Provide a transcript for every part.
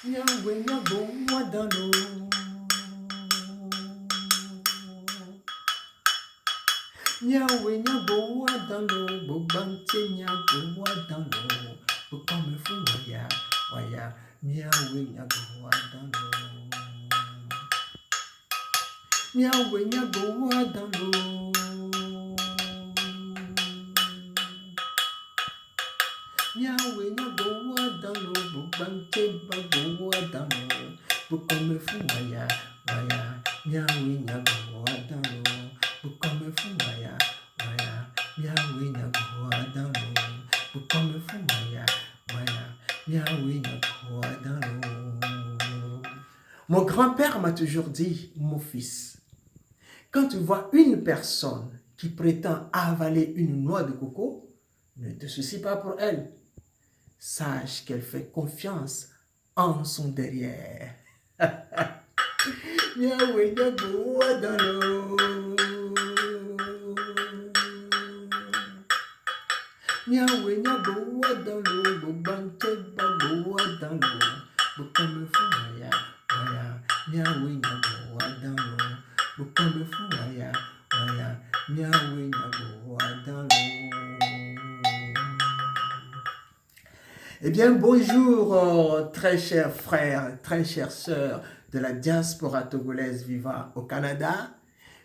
Yahweh, Yahweh, moi dans l'eau. Yahweh, Yahweh, moi dans l'eau. Bobante, Yahweh, moi dans l'eau. Pourquoi me fou, waya, waya. Yahweh, Yahweh, moi dans l'eau. Yahweh, Yahweh, moi dans l'eau. Yahweh, Yahweh, moi dans l'eau. Bobante, Yahweh, moi dans l'eau. Pourquoi me fou, waya, waya. Yahweh, Yahweh, moi dans l'eau. Pourquoi me fou, waya, waya. Yahweh, Yahweh, moi dans l'eau. Pourquoi me fou, waya, waya. Yahweh, Yahweh, moi dans l'eau. Mon grand-père m'a toujours dit, mon fils, quand tu vois une personne qui prétend avaler une noix de coco, ne te soucie pas pour elle. Sache qu'elle fait confiance en son derrière. Yahweh, Yahweh, dans l'eau. Yahweh, Yahweh, dans l'eau. Bobante, Yahweh, dans l'eau. Pourquoi me fou, waya, waya. Yahweh, Yahweh, dans l'eau. Pourquoi me fou, waya, waya. Yahweh, Yahweh, dans l'eau. Eh bien, bonjour, très chers frères, très chères sœurs de la diaspora togolaise vivant au Canada.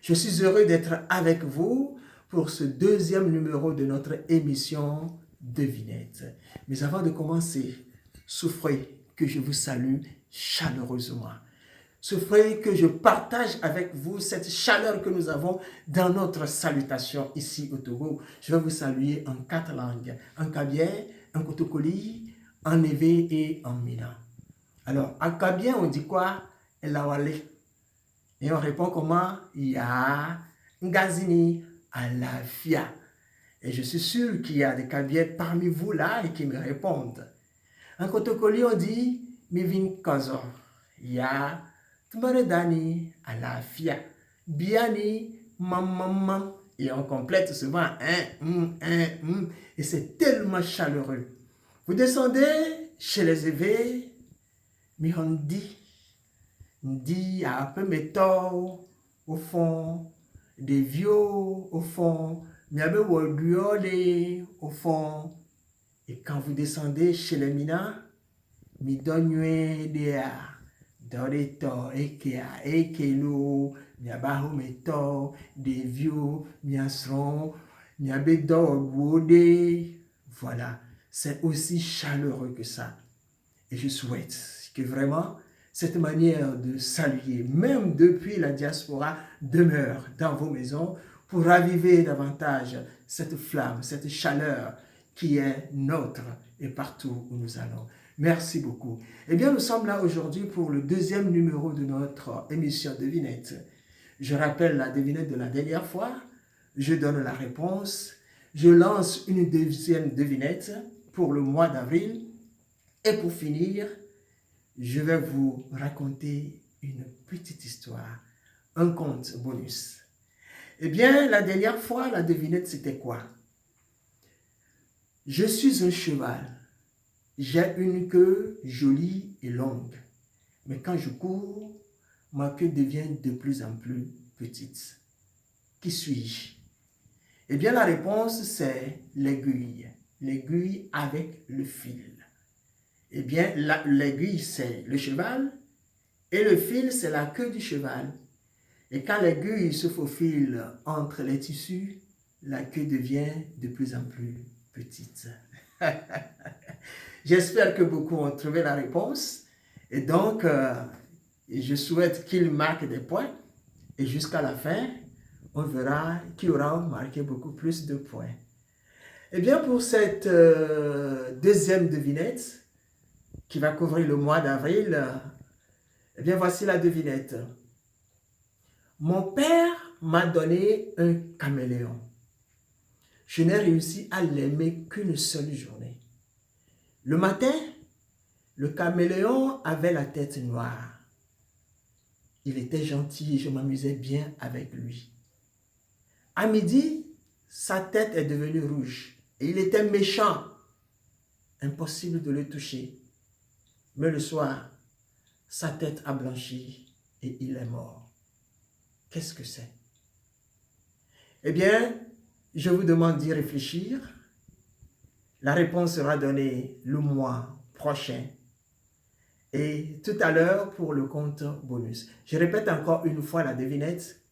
Je suis heureux d'être avec vous pour ce deuxième numéro de notre émission Devinette. Mais avant de commencer, souffrez que je vous salue chaleureusement. Souffrez que je partage avec vous cette chaleur que nous avons dans notre salutation ici au Togo. Je vais vous saluer en 4 langues, en kabien, en kotokoli, en évé et en mina. Alors, en kabien, on dit quoi? Elawale. Et on répond comment? Ya, ngazini, alafia. Et je suis sûr qu'il y a des kabiens parmi vous là et qui me répondent. En kotokoli, on dit mivin kozo. Ya, Tmaredani, alafia. Biani, mam. Et on complète souvent et c'est tellement chaleureux. Vous descendez chez les évêques, Mihondi, dit à peu métaux au fond, des vieux au fond, miabe woduole au fond. Et quand vous descendez chez les Mina, midonye dea, doreto ekea ekelo, miabaho métaux, des vieux, miasron, miabe do. Voilà, c'est aussi chaleureux que ça. Et je souhaite que vraiment cette manière de saluer, même depuis la diaspora, demeure dans vos maisons pour raviver davantage cette flamme, cette chaleur qui est nôtre et partout où nous allons. Merci beaucoup. Eh bien, nous sommes là aujourd'hui pour le deuxième numéro de notre émission Devinette. Je rappelle la devinette de la dernière fois, je donne la réponse, je lance une deuxième devinette pour le mois d'avril et pour finir, je vais vous raconter une petite histoire, un conte bonus. Eh bien, la dernière fois, la devinette, c'était quoi? Je suis un cheval. J'ai une queue jolie et longue. Mais quand je cours, ma queue devient de plus en plus petite. Qui suis-je? Eh bien, la réponse, c'est l'aiguille. L'aiguille avec le fil. Eh bien, l'aiguille, c'est le cheval et le fil, c'est la queue du cheval. Et quand l'aiguille se faufile entre les tissus, la queue devient de plus en plus petite. J'espère que beaucoup ont trouvé la réponse. Et donc, je souhaite qu'ils marquent des points. Et jusqu'à la fin, on verra qui aura marqué beaucoup plus de points. Eh bien, pour cette deuxième devinette, qui va couvrir le mois d'avril, eh bien, voici la devinette. Mon père m'a donné un caméléon. Je n'ai réussi à l'aimer qu'une seule journée. Le matin, le caméléon avait la tête noire. Il était gentil et je m'amusais bien avec lui. À midi, sa tête est devenue rouge et il était méchant. Impossible de le toucher. Mais le soir, sa tête a blanchi et il est mort. Qu'est-ce que c'est? Eh bien, je vous demande d'y réfléchir. La réponse sera donnée le mois prochain. Et tout à l'heure pour le compte bonus. Je répète encore une fois la devinette.